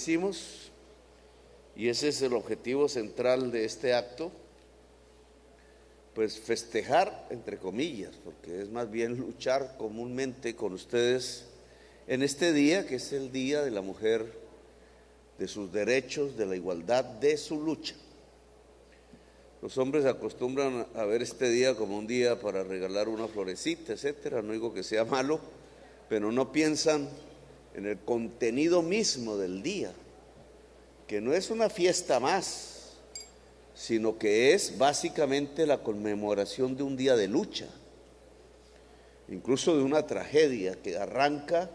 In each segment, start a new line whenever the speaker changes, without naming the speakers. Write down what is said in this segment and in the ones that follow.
hicimos, y ese es el objetivo central de este acto, pues festejar, entre comillas, porque es más bien luchar comúnmente con ustedes en este día, que es el Día de la Mujer, de sus derechos, de la igualdad, de su lucha. Los hombres acostumbran a ver este día como un día para regalar una florecita, etcétera. No digo que sea malo, pero no piensan en el contenido mismo del día, que no es una fiesta más, sino que es básicamente la conmemoración de un día de lucha, incluso de una tragedia que arranca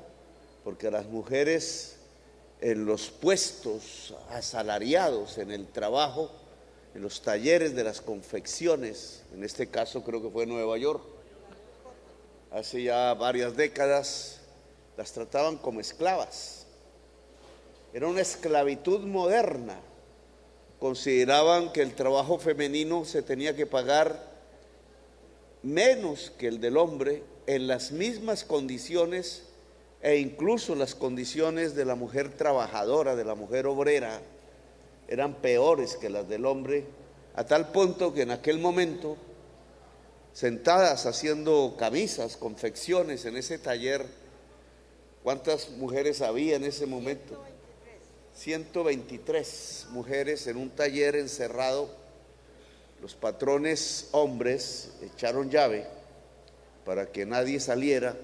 porque a las mujeres en los puestos asalariados, en el trabajo, en los talleres de las confecciones, en este caso creo que fue en Nueva York, hace ya varias décadas, las trataban como esclavas. Era una esclavitud moderna. Consideraban que el trabajo femenino se tenía que pagar menos que el del hombre en las mismas condiciones e incluso las condiciones de la mujer trabajadora, de la mujer obrera, eran peores que las del hombre, a tal punto que en aquel momento, sentadas haciendo camisas, confecciones en ese taller, ¿cuántas mujeres había en ese momento? 123 mujeres en un taller encerrado. Los patrones hombres echaron llave para que nadie saliera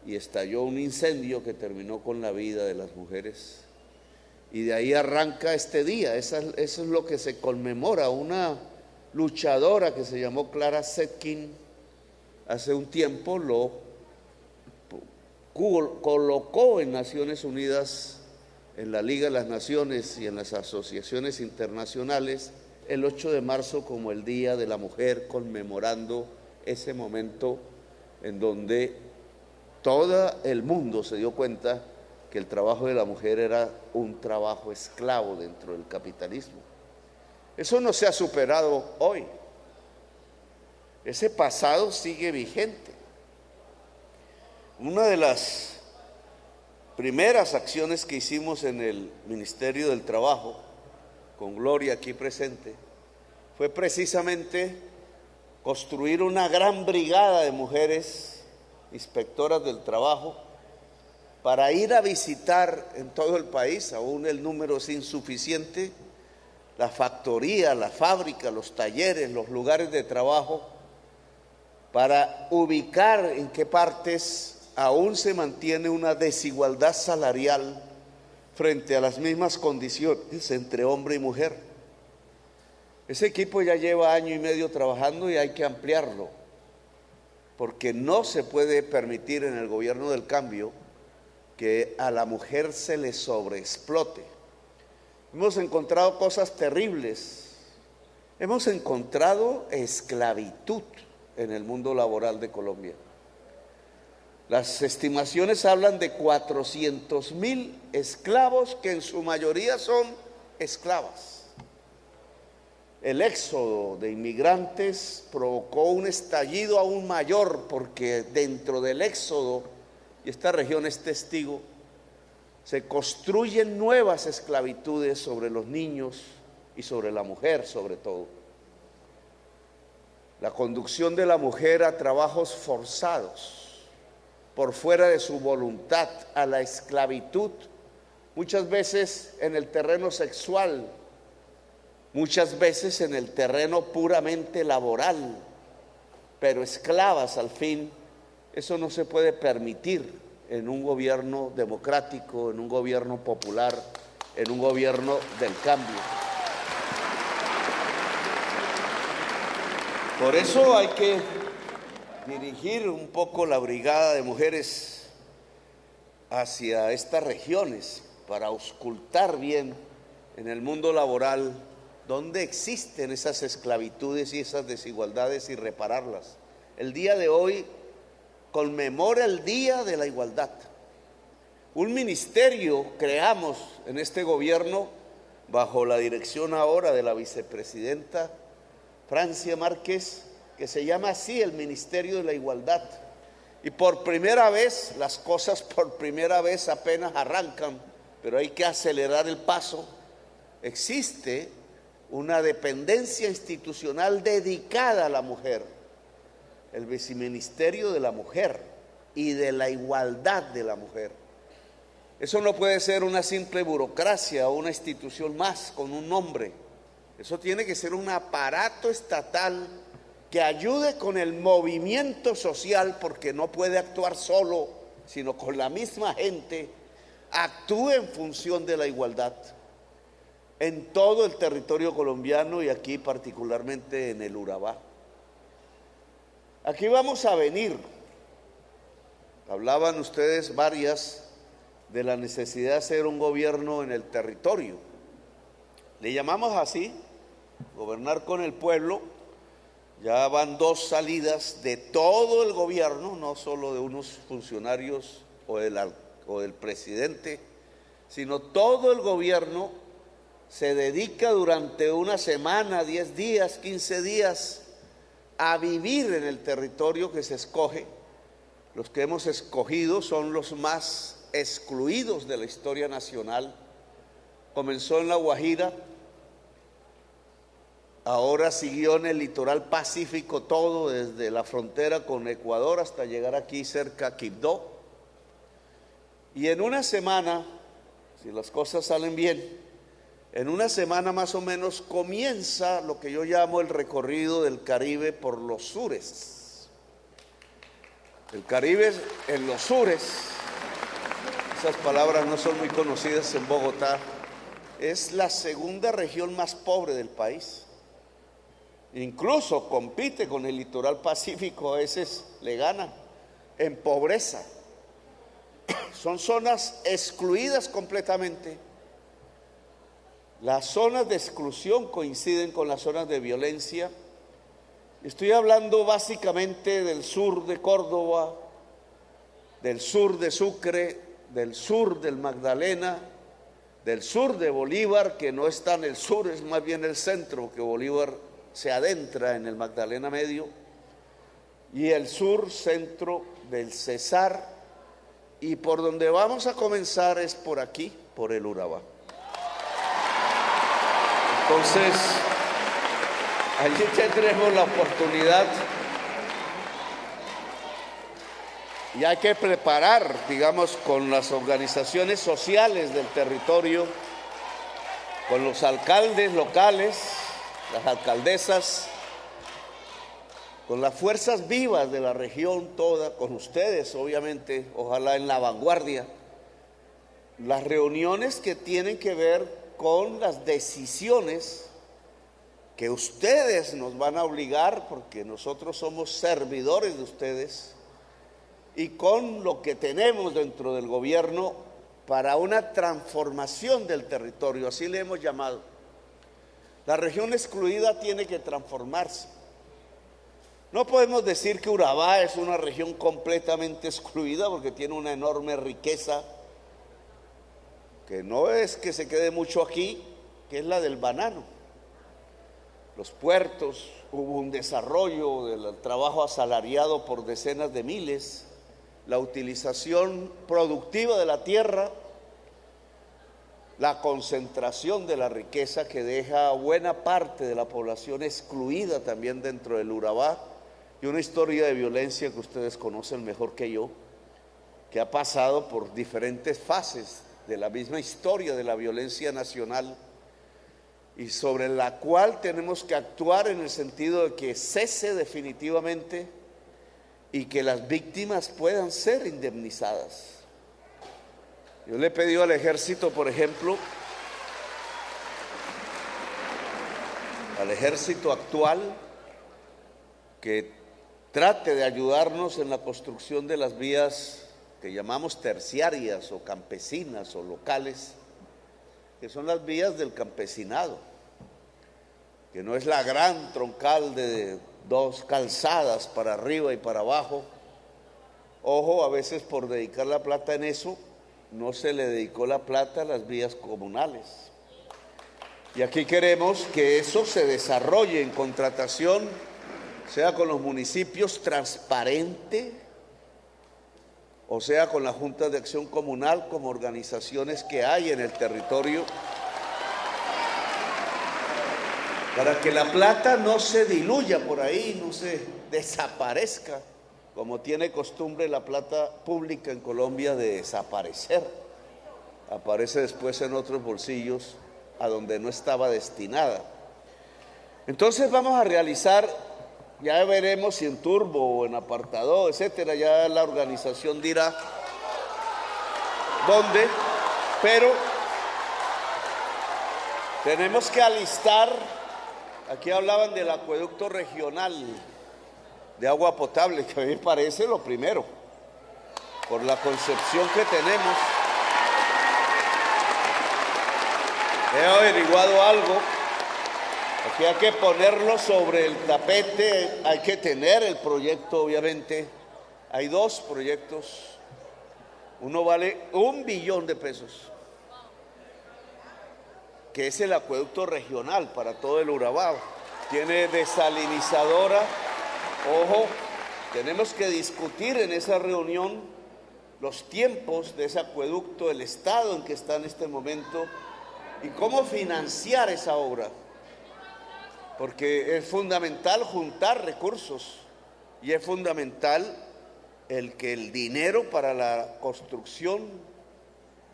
y estalló un incendio que terminó con la vida de las mujeres. Y de ahí arranca este día. Eso es lo que se conmemora. Una luchadora que se llamó Clara Zetkin hace un tiempo lo colocó en Naciones Unidas, en la Liga de las Naciones y en las asociaciones internacionales, el 8 de marzo como el Día de la Mujer, conmemorando ese momento en donde todo el mundo se dio cuenta que el trabajo de la mujer era un trabajo esclavo dentro del capitalismo. Eso no se ha superado hoy. Ese pasado sigue vigente. Una de las primeras acciones que hicimos en el Ministerio del Trabajo, con Gloria aquí presente, fue precisamente construir una gran brigada de mujeres inspectoras del trabajo para ir a visitar en todo el país, aún el número es insuficiente, la factoría, la fábrica, los talleres, los lugares de trabajo, para ubicar en qué partes aún se mantiene una desigualdad salarial frente a las mismas condiciones entre hombre y mujer. Ese equipo ya lleva año y medio trabajando y hay que ampliarlo, porque no se puede permitir en el gobierno del cambio que a la mujer se le sobreexplote. Hemos encontrado cosas terribles, hemos encontrado esclavitud en el mundo laboral de Colombia. Las estimaciones hablan de 400,000 esclavos que en su mayoría son esclavas. El éxodo de inmigrantes provocó un estallido aún mayor porque dentro del éxodo, y esta región es testigo, se construyen nuevas esclavitudes sobre los niños y sobre la mujer sobre todo. La conducción de la mujer a trabajos forzados, por fuera de su voluntad, a la esclavitud, muchas veces en el terreno sexual, muchas veces en el terreno puramente laboral, pero esclavas al fin. Eso no se puede permitir en un gobierno democrático, en un gobierno popular, en un gobierno del cambio. Por eso hay que dirigir un poco la brigada de mujeres hacia estas regiones para auscultar bien en el mundo laboral dónde existen esas esclavitudes y esas desigualdades y repararlas. El día de hoy conmemora el Día de la Igualdad. Un ministerio creamos en este gobierno bajo la dirección ahora de la vicepresidenta Francia Márquez, que se llama así el Ministerio de la Igualdad. Y por primera vez, las cosas por primera vez apenas arrancan pero hay que acelerar el paso. Existe una dependencia institucional dedicada a la mujer, el Viceministerio de la Mujer y de la Igualdad de la Mujer. Eso no puede ser una simple burocracia o una institución más con un nombre. Eso tiene que ser un aparato estatal que ayude con el movimiento social, porque no puede actuar solo, sino con la misma gente, actúe en función de la igualdad en todo el territorio colombiano y aquí particularmente en el Urabá. Aquí vamos a venir, hablaban ustedes varias de la necesidad de hacer un gobierno en el territorio. Le llamamos así, gobernar con el pueblo. Ya van 2 salidas de todo el gobierno, no solo de unos funcionarios o del presidente, sino todo el gobierno se dedica durante una semana, 10 días, 15 días, a vivir en el territorio que se escoge. Los que hemos escogido son los más excluidos de la historia nacional. Comenzó en La Guajira, ahora siguió en el litoral pacífico todo, desde la frontera con Ecuador hasta llegar aquí cerca a Quibdó. Y en una semana, si las cosas salen bien, en una semana más o menos comienza lo que yo llamo el recorrido del Caribe por los sures. El Caribe en los sures, esas palabras no son muy conocidas en Bogotá, es la segunda región más pobre del país. Incluso compite con el litoral pacífico, a veces le gana en pobreza. Son zonas excluidas completamente. Las zonas de exclusión coinciden con las zonas de violencia. Estoy hablando básicamente del sur de Córdoba, del sur de Sucre, del sur del Magdalena, del sur de Bolívar, que no está en el sur, es más bien el centro, que Bolívar se adentra en el Magdalena Medio, y el sur centro del Cesar, y por donde vamos a comenzar es por aquí, por el Urabá. Entonces, allí tendremos la oportunidad y hay que preparar, digamos, con las organizaciones sociales del territorio, con los alcaldes locales, las alcaldesas, con las fuerzas vivas de la región toda, con ustedes obviamente, ojalá en la vanguardia, las reuniones que tienen que ver con las decisiones que ustedes nos van a obligar, porque nosotros somos servidores de ustedes, y con lo que tenemos dentro del gobierno para una transformación del territorio, así le hemos llamado. La región excluida tiene que transformarse. No podemos decir que Urabá es una región completamente excluida, porque tiene una enorme riqueza, que no es que se quede mucho aquí, que es la del banano. Los puertos, hubo un desarrollo del trabajo asalariado por decenas de miles, la utilización productiva de la tierra, la concentración de la riqueza que deja buena parte de la población excluida también dentro del Urabá, y una historia de violencia que ustedes conocen mejor que yo, que ha pasado por diferentes fases de la misma historia de la violencia nacional, y sobre la cual tenemos que actuar en el sentido de que cese definitivamente y que las víctimas puedan ser indemnizadas. Yo le he pedido al ejército, por ejemplo, al ejército actual, que trate de ayudarnos en la construcción de las vías que llamamos terciarias o campesinas o locales, que son las vías del campesinado, que no es la gran troncal de 2 calzadas para arriba y para abajo. Ojo, a veces por dedicar la plata en eso, no se le dedicó la plata a las vías comunales. Y aquí queremos que eso se desarrolle en contratación, sea con los municipios, transparente, o sea, con las juntas de acción comunal, como organizaciones que hay en el territorio, para que la plata no se diluya por ahí, no se desaparezca, como tiene costumbre la plata pública en Colombia de desaparecer. Aparece después en otros bolsillos a donde no estaba destinada. Entonces vamos a realizar, ya veremos si en turbo o en apartado, etcétera, ya la organización dirá dónde, pero tenemos que alistar. Aquí hablaban del acueducto regional de agua potable, que a mí me parece lo primero, por la concepción que tenemos. He averiguado algo, aquí hay que ponerlo sobre el tapete, hay que tener el proyecto, obviamente. Hay dos proyectos, uno vale $1 billón, que es el acueducto regional para todo el Urabá. Tiene desalinizadora. Ojo, tenemos que discutir en esa reunión los tiempos de ese acueducto, el estado en que está en este momento y cómo financiar esa obra, porque es fundamental juntar recursos y es fundamental el que el dinero para la construcción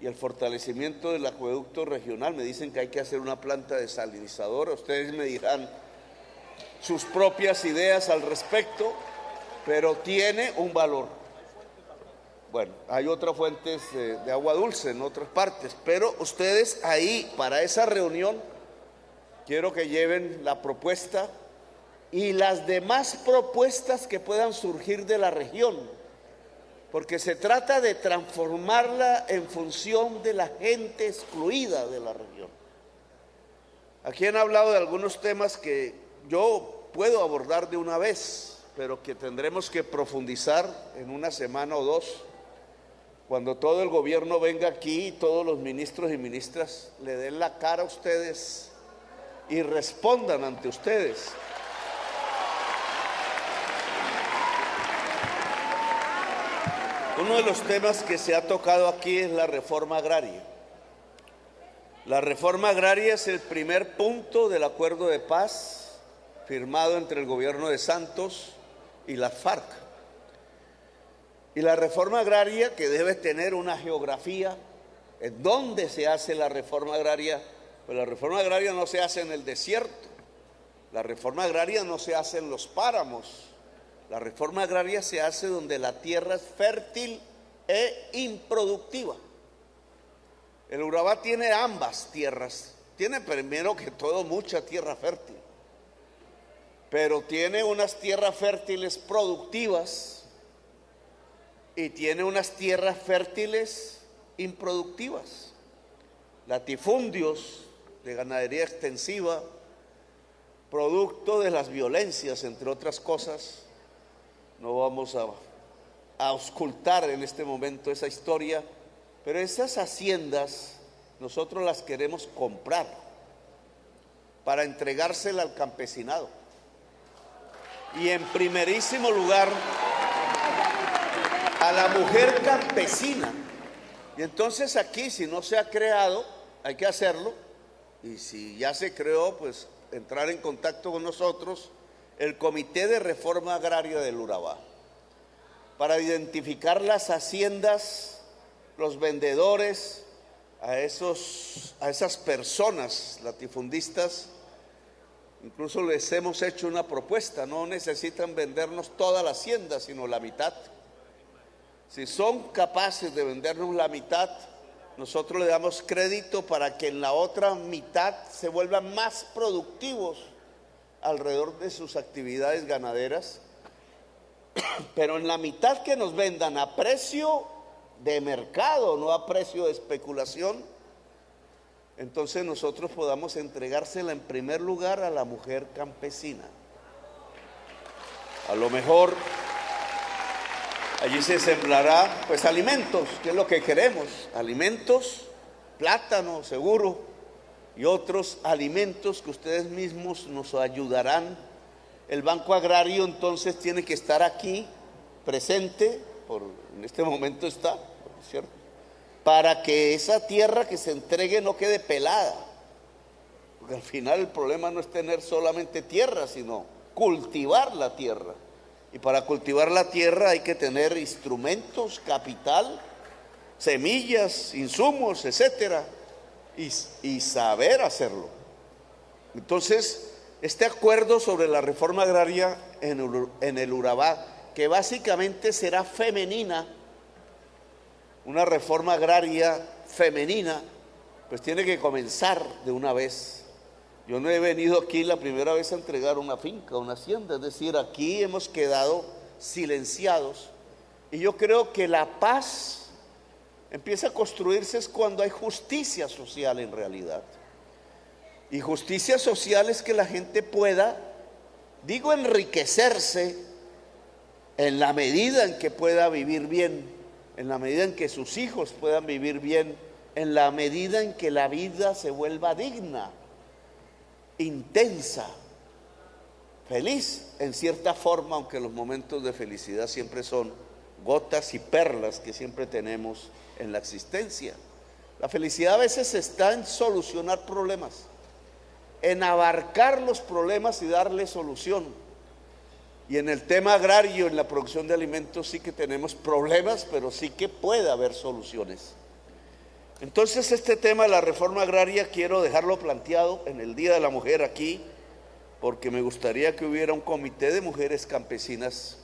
y el fortalecimiento del acueducto regional. Me dicen que hay que hacer una planta desalinizadora, ustedes me dirán sus propias ideas al respecto, pero tiene un valor. Bueno, hay otras fuentes de agua dulce en otras partes, pero ustedes ahí, para esa reunión, quiero que lleven la propuesta y las demás propuestas que puedan surgir de la región, porque se trata de transformarla en función de la gente excluida de la región. Aquí han hablado de algunos temas que yo puedo abordar de una vez, pero que tendremos que profundizar en una semana o dos, cuando todo el gobierno venga aquí, todos los ministros y ministras le den la cara a ustedes y respondan ante ustedes. Uno de los temas que se ha tocado aquí es la reforma agraria. La reforma agraria es el primer punto del acuerdo de paz firmado entre el gobierno de Santos y las FARC. Y la reforma agraria, que debe tener una geografía, ¿en dónde se hace la reforma agraria? Pues la reforma agraria no se hace en el desierto, la reforma agraria no se hace en los páramos, la reforma agraria se hace donde la tierra es fértil e improductiva. El Urabá tiene ambas tierras, tiene primero que todo mucha tierra fértil, pero tiene unas tierras fértiles productivas y tiene unas tierras fértiles improductivas, latifundios de ganadería extensiva, producto de las violencias, entre otras cosas. No vamos a auscultar en este momento esa historia, pero esas haciendas nosotros las queremos comprar para entregársela al campesinado. Y en primerísimo lugar, a la mujer campesina. Y entonces aquí, si no se ha creado, hay que hacerlo, y si ya se creó, pues entrar en contacto con nosotros, el Comité de Reforma Agraria del Urabá, para identificar las haciendas, los vendedores, a esas personas latifundistas. Incluso les hemos hecho una propuesta, no necesitan vendernos toda la hacienda, sino la mitad. Si son capaces de vendernos la mitad, nosotros le damos crédito para que en la otra mitad se vuelvan más productivos alrededor de sus actividades ganaderas, pero en la mitad que nos vendan a precio de mercado, no a precio de especulación, entonces nosotros podamos entregársela en primer lugar a la mujer campesina. A lo mejor allí se sembrará pues alimentos, que es lo que queremos, alimentos, plátano seguro, y otros alimentos que ustedes mismos nos ayudarán. El Banco Agrario entonces tiene que estar aquí presente en este momento está, ¿cierto? Para que esa tierra que se entregue no quede pelada, porque al final el problema no es tener solamente tierra, sino cultivar la tierra. Y para cultivar la tierra hay que tener instrumentos, capital, semillas, insumos, etcétera, y saber hacerlo. Entonces, este acuerdo sobre la reforma agraria en el Urabá, que básicamente será femenina, una reforma agraria femenina, pues tiene que comenzar de una vez. Yo no he venido aquí la primera vez a entregar una finca, una hacienda, es decir, aquí hemos quedado silenciados. Y yo creo que la paz empieza a construirse es cuando hay justicia social en realidad. Y justicia social es que la gente pueda, digo, enriquecerse en la medida en que pueda vivir bien, en la medida en que sus hijos puedan vivir bien, en la medida en que la vida se vuelva digna, intensa, feliz en cierta forma, aunque los momentos de felicidad siempre son gotas y perlas que siempre tenemos en la existencia. La felicidad a veces está en solucionar problemas, en abarcar los problemas y darle solución. Y en el tema agrario, en la producción de alimentos, sí que tenemos problemas, pero sí que puede haber soluciones. Entonces, este tema de la reforma agraria quiero dejarlo planteado en el Día de la Mujer aquí, porque me gustaría que hubiera un comité de mujeres campesinas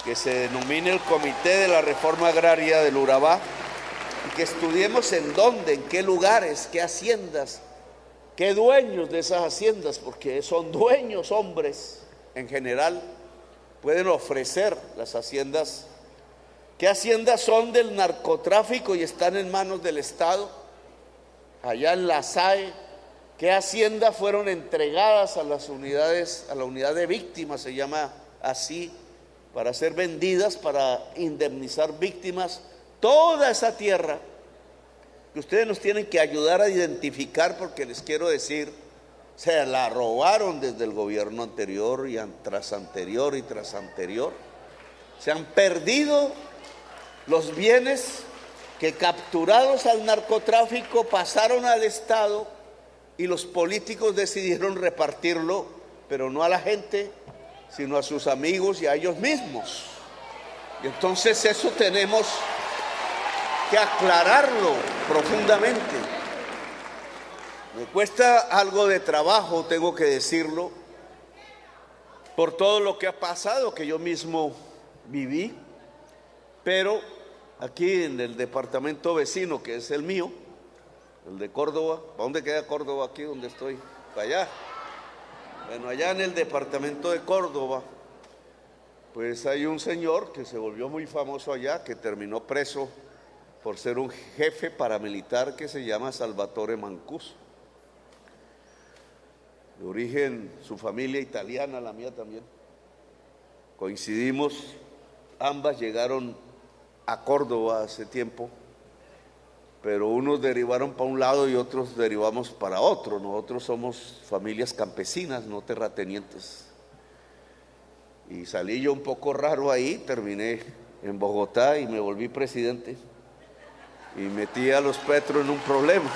que se denomine el Comité de la Reforma Agraria del Urabá, y que estudiemos en dónde, en qué lugares, qué haciendas, qué dueños de esas haciendas, porque son dueños hombres en general, pueden ofrecer las haciendas. ¿Qué haciendas son del narcotráfico y están en manos del Estado? Allá en la SAE, ¿qué haciendas fueron entregadas a las unidades, a la unidad de víctimas, se llama así, para ser vendidas, para indemnizar víctimas? Toda esa tierra que ustedes nos tienen que ayudar a identificar, porque les quiero decir, se la robaron desde el gobierno anterior y tras anterior y tras anterior. Se han perdido los bienes que, capturados al narcotráfico, pasaron al Estado y los políticos decidieron repartirlo, pero no a la gente, sino a sus amigos y a ellos mismos. Y entonces eso tenemos que aclararlo profundamente. Me cuesta algo de trabajo, tengo que decirlo, por todo lo que ha pasado, que yo mismo viví, pero aquí en el departamento vecino, que es el mío, el de Córdoba. ¿Para dónde queda Córdoba aquí donde estoy? Para allá. Bueno, allá en el departamento de Córdoba, pues hay un señor que se volvió muy famoso allá, que terminó preso por ser un jefe paramilitar, que se llama Salvatore Mancuso. De origen, su familia italiana, la mía también. Coincidimos, ambas llegaron a Córdoba hace tiempo, pero unos derivaron para un lado y otros derivamos para otro. Nosotros somos familias campesinas, no terratenientes. Y salí yo un poco raro ahí, terminé en Bogotá y me volví presidente. Y metí a los Petro en un problema.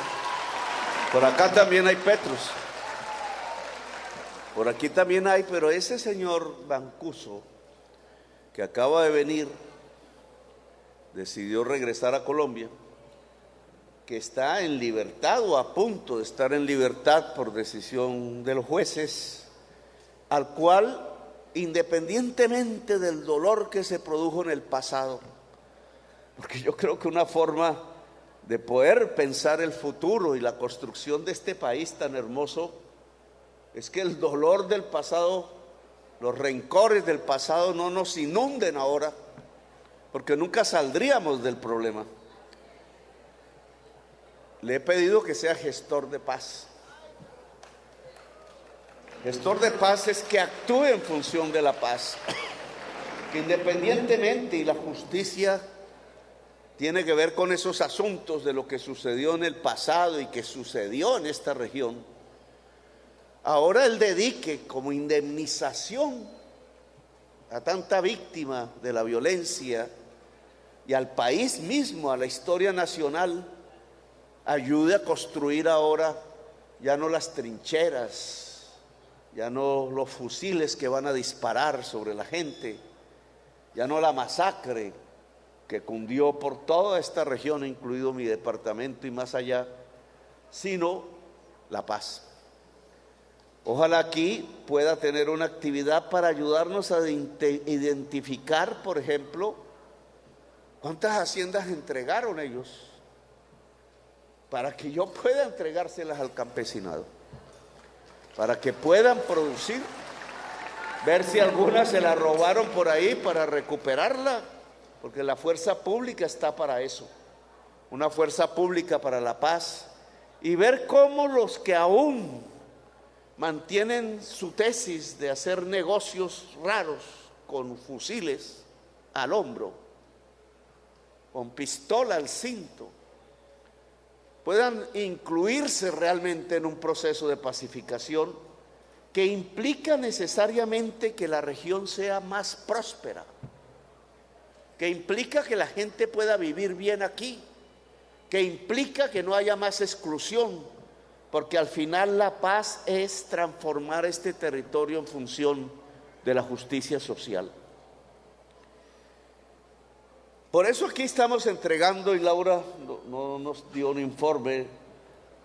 Por acá también hay Petros. Por aquí también hay, pero ese señor Mancuso, que acaba de venir, decidió regresar a Colombia, que está en libertad o a punto de estar en libertad por decisión de los jueces, al cual, independientemente del dolor que se produjo en el pasado, porque yo creo que una forma de poder pensar el futuro y la construcción de este país tan hermoso es que el dolor del pasado, los rencores del pasado no nos inunden ahora, porque nunca saldríamos del problema. Le he pedido que sea gestor de paz. Gestor de paz es que actúe en función de la paz, que independientemente, y la justicia tiene que ver con esos asuntos de lo que sucedió en el pasado y que sucedió en esta región, ahora él dedique como indemnización a tanta víctima de la violencia y al país mismo, a la historia nacional, ayude a construir ahora ya no las trincheras, ya no los fusiles que van a disparar sobre la gente, ya no la masacre que cundió por toda esta región, incluido mi departamento y más allá, sino la paz. Ojalá aquí pueda tener una actividad para ayudarnos a identificar, por ejemplo, cuántas haciendas entregaron ellos, para que yo pueda entregárselas al campesinado, para que puedan producir, ver si algunas se la robaron por ahí para recuperarla, porque la fuerza pública está para eso, una fuerza pública para la paz, y ver cómo los que aún mantienen su tesis de hacer negocios raros con fusiles al hombro, con pistola al cinto, puedan incluirse realmente en un proceso de pacificación que implica necesariamente que la región sea más próspera, que implica que la gente pueda vivir bien aquí, que implica que no haya más exclusión, porque al final la paz es transformar este territorio en función de la justicia social. Por eso aquí estamos entregando, y Laura no nos dio un informe,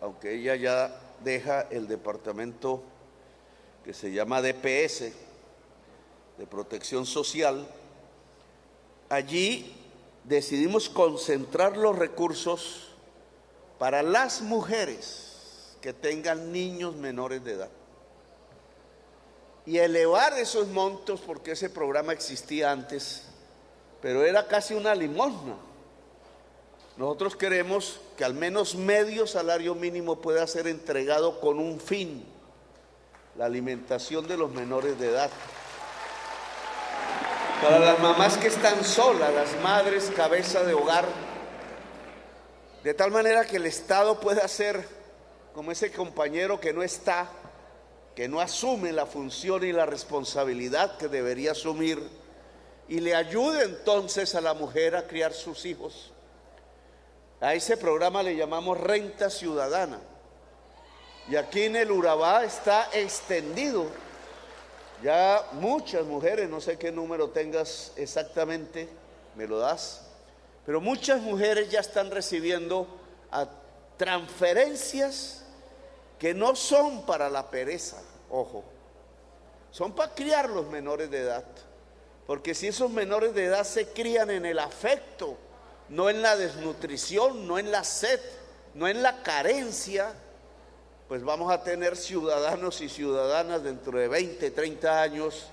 aunque ella ya deja el departamento que se llama DPS, de Protección Social. Allí decidimos concentrar los recursos para las mujeres que tengan niños menores de edad y elevar esos montos, porque ese programa existía antes, pero era casi una limosna. Nosotros queremos que al menos medio salario mínimo pueda ser entregado con un fin: la alimentación de los menores de edad. Para las mamás que están solas, las madres cabeza de hogar, de tal manera que el Estado pueda ser como ese compañero que no está, que no asume la función y la responsabilidad que debería asumir, y le ayude entonces a la mujer a criar sus hijos. A ese programa le llamamos Renta Ciudadana, y aquí en el Urabá está extendido. Ya muchas mujeres, no sé qué número tengas exactamente, me lo das, pero muchas mujeres ya están recibiendo transferencias que no son para la pereza, ojo, son para criar los menores de edad, porque si esos menores de edad se crían en el afecto, no en la desnutrición, no en la sed, no en la carencia, pues vamos a tener ciudadanos y ciudadanas dentro de 20, 30 años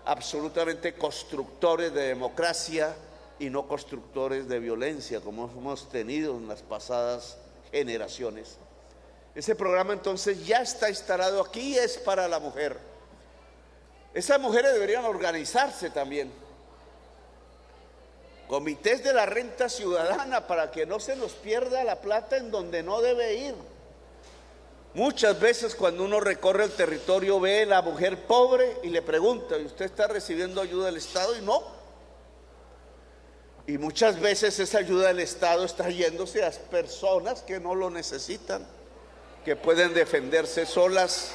absolutamente constructores de democracia y no constructores de violencia, como hemos tenido en las pasadas generaciones. Ese programa entonces ya está instalado aquí, es para la mujer. Esas mujeres deberían organizarse también, comités de la renta ciudadana, para que no se nos pierda la plata en donde no debe ir. Muchas veces cuando uno recorre el territorio ve a la mujer pobre y le pregunta: ¿y usted está recibiendo ayuda del Estado? Y no. Y muchas veces esa ayuda del Estado está yéndose a personas que no lo necesitan, que pueden defenderse solas,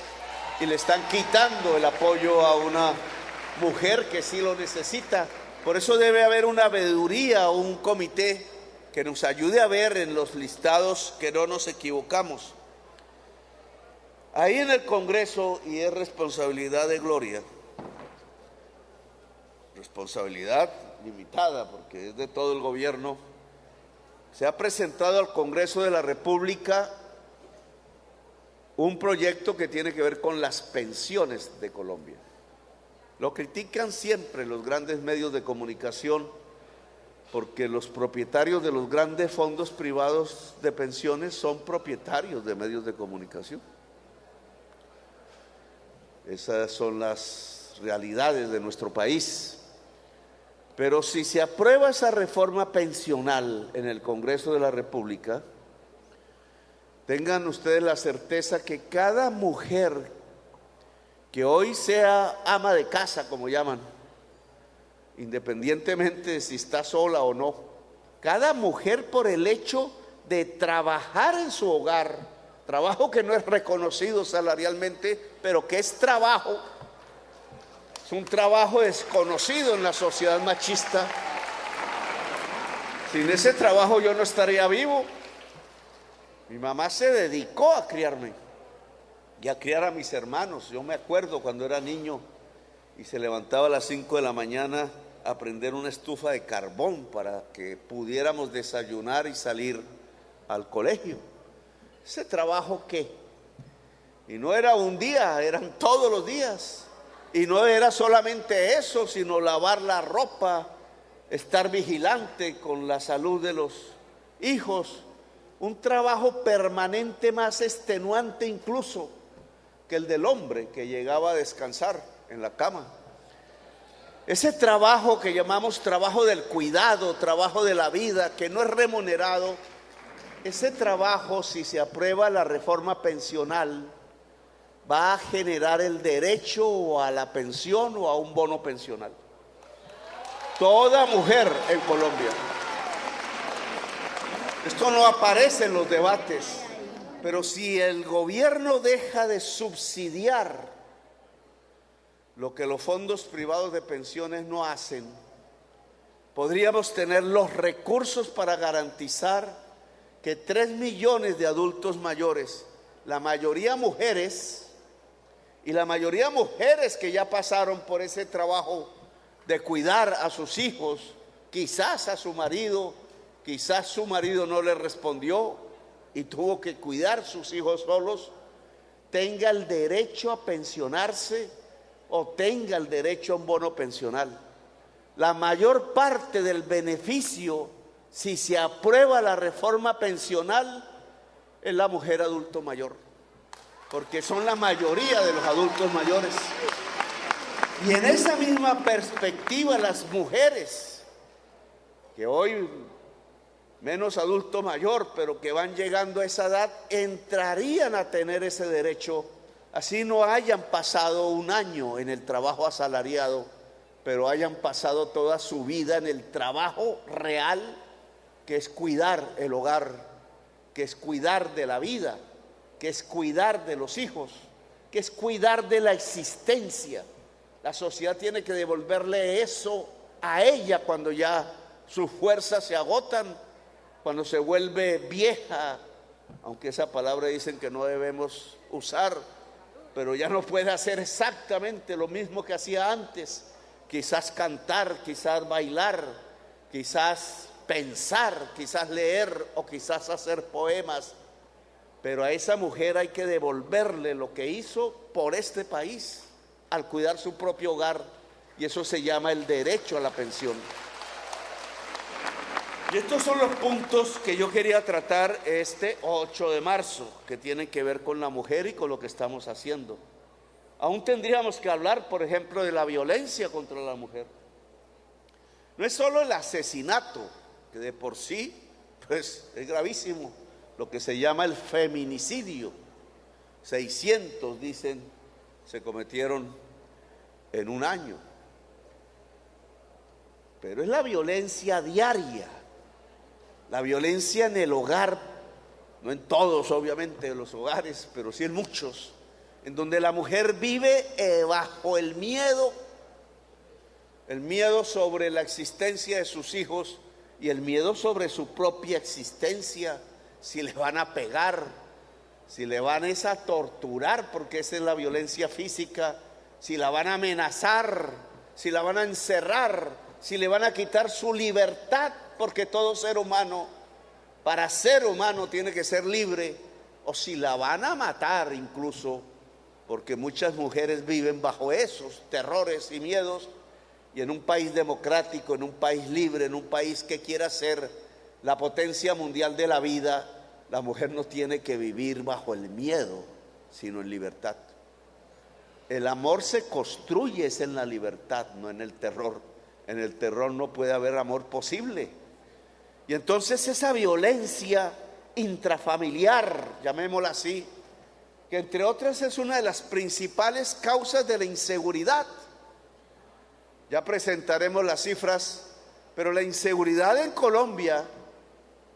y le están quitando el apoyo a una mujer que sí lo necesita. Por eso debe haber una veeduría o un comité que nos ayude a ver en los listados que no nos equivocamos. Ahí en el Congreso, y es responsabilidad de Gloria, responsabilidad limitada porque es de todo el gobierno, se ha presentado al Congreso de la República un proyecto que tiene que ver con las pensiones de Colombia. Lo critican siempre los grandes medios de comunicación, porque los propietarios de los grandes fondos privados de pensiones son propietarios de medios de comunicación. Esas son las realidades de nuestro país. Pero si se aprueba esa reforma pensional en el Congreso de la República, tengan ustedes la certeza que cada mujer que hoy sea ama de casa, como llaman, independientemente de si está sola o no. Cada mujer, por el hecho de trabajar en su hogar, trabajo que no es reconocido salarialmente, pero que es trabajo, es un trabajo desconocido en la sociedad machista. Sin ese trabajo yo no estaría vivo. Mi mamá se dedicó a criarme y a criar a mis hermanos. Yo me acuerdo cuando era niño y se levantaba a las 5 de la mañana a prender una estufa de carbón para que pudiéramos desayunar y salir al colegio. Ese trabajo, ¿qué? Y no era un día, eran todos los días. Y no era solamente eso, sino lavar la ropa, estar vigilante con la salud de los hijos. Un trabajo permanente, más extenuante incluso que el del hombre que llegaba a descansar en la cama. Ese trabajo que llamamos trabajo del cuidado, trabajo de la vida, que no es remunerado, ese trabajo, si se aprueba la reforma pensional, va a generar el derecho a la pensión o a un bono pensional. Toda mujer en Colombia. Esto no aparece en los debates, pero si el gobierno deja de subsidiar lo que los fondos privados de pensiones no hacen, podríamos tener los recursos para garantizar que 3 millones de adultos mayores, la mayoría mujeres, y la mayoría mujeres que ya pasaron por ese trabajo de cuidar a sus hijos, quizás a su marido, quizás su marido no le respondió y tuvo que cuidar sus hijos solos, tenga el derecho a pensionarse o tenga el derecho a un bono pensional. La mayor parte del beneficio, si se aprueba la reforma pensional, es la mujer adulto mayor, porque son la mayoría de los adultos mayores. Y en esa misma perspectiva, las mujeres que hoy menos adulto mayor, pero que van llegando a esa edad, entrarían a tener ese derecho, así no hayan pasado un año en el trabajo asalariado, pero hayan pasado toda su vida en el trabajo real, que es cuidar el hogar, que es cuidar de la vida, que es cuidar de los hijos, que es cuidar de la existencia. La sociedad tiene que devolverle eso a ella cuando ya sus fuerzas se agotan, cuando se vuelve vieja, aunque esa palabra dicen que no debemos usar, pero ya no puede hacer exactamente lo mismo que hacía antes, quizás cantar, quizás bailar, quizás pensar, quizás leer o quizás hacer poemas, pero a esa mujer hay que devolverle lo que hizo por este país al cuidar su propio hogar, y eso se llama el derecho a la pensión. Y estos son los puntos que yo quería tratar este 8 de marzo, que tienen que ver con la mujer y con lo que estamos haciendo. Aún tendríamos que hablar, por ejemplo, de la violencia contra la mujer. No es solo el asesinato, que de por sí pues, es gravísimo, lo que se llama el feminicidio. 600, dicen, se cometieron en un año. Pero es la violencia diaria. La violencia en el hogar, no en todos obviamente los hogares, pero sí en muchos, en donde la mujer vive bajo el miedo sobre la existencia de sus hijos y el miedo sobre su propia existencia, si le van a pegar, si le van a torturar, porque esa es la violencia física, si la van a amenazar, si la van a encerrar, si le van a quitar su libertad, porque todo ser humano, para ser humano, tiene que ser libre, o si la van a matar incluso, porque muchas mujeres viven bajo esos terrores y miedos, y en un país democrático, en un país libre, en un país que quiera ser la potencia mundial de la vida, la mujer no tiene que vivir bajo el miedo, sino en libertad. El amor se construye es en la libertad, no en el terror. En el terror no puede haber amor posible. Y entonces esa violencia intrafamiliar, llamémosla así, que entre otras es una de las principales causas de la inseguridad. Ya presentaremos las cifras, pero la inseguridad en Colombia,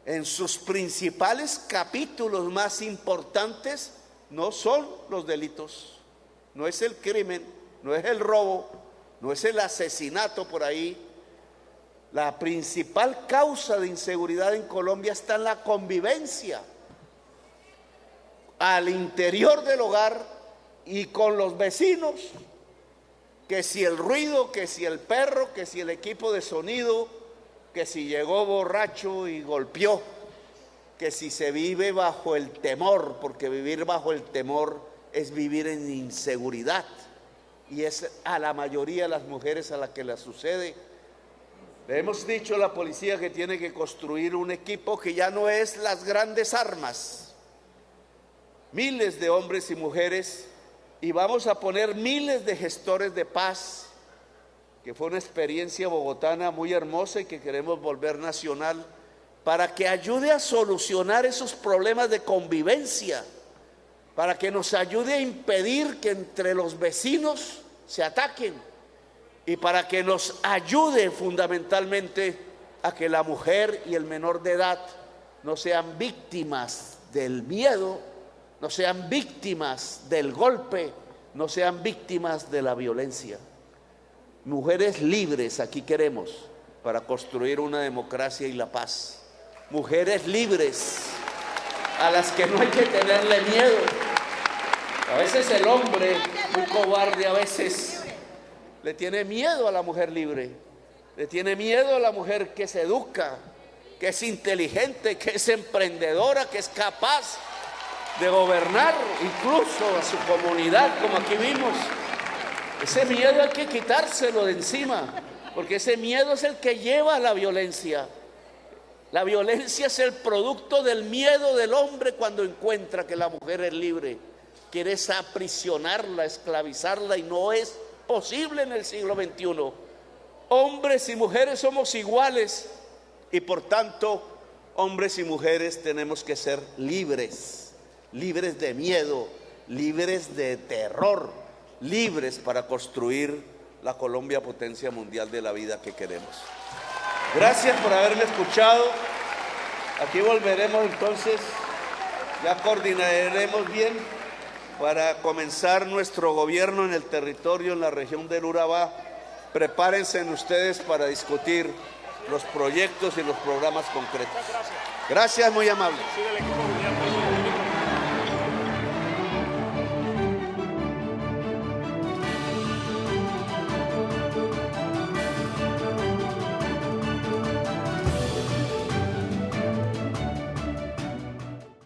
en sus principales capítulos más importantes, no son los delitos, no es el crimen, no es el robo, no es el asesinato por ahí. La principal causa de inseguridad en Colombia está en la convivencia al interior del hogar y con los vecinos, que si el ruido, que si el perro, que si el equipo de sonido, que si llegó borracho y golpeó, que si se vive bajo el temor, porque vivir bajo el temor es vivir en inseguridad, y es a la mayoría de las mujeres a las que les sucede. Le hemos dicho a la policía que tiene que construir un equipo que ya no es las grandes armas, miles de hombres y mujeres, y vamos a poner miles de gestores de paz, que fue una experiencia bogotana muy hermosa y que queremos volver nacional, para que ayude a solucionar esos problemas de convivencia, para que nos ayude a impedir que entre los vecinos se ataquen, y para que nos ayude fundamentalmente a que la mujer y el menor de edad no sean víctimas del miedo, no sean víctimas del golpe, no sean víctimas de la violencia. Mujeres libres aquí queremos para construir una democracia y la paz. Mujeres libres a las que no hay que tenerle miedo. A veces el hombre, muy cobarde, a veces le tiene miedo a la mujer libre, le tiene miedo a la mujer que se educa, que es inteligente, que es emprendedora, que es capaz de gobernar incluso a su comunidad, como aquí vimos. Ese miedo hay que quitárselo de encima, porque ese miedo es el que lleva a la violencia. La violencia es el producto del miedo del hombre cuando encuentra que la mujer es libre. Quiere aprisionarla, esclavizarla, y no es posible en el siglo XXI. Hombres y mujeres somos iguales, y por tanto, hombres y mujeres tenemos que ser libres, libres de miedo, libres de terror, libres para construir la Colombia potencia mundial de la vida que queremos. Gracias por haberme escuchado. Aquí volveremos entonces, ya coordinaremos bien para comenzar nuestro gobierno en el territorio, en la región del Urabá. Prepárense ustedes para discutir los proyectos y los programas concretos. Gracias, muy amable.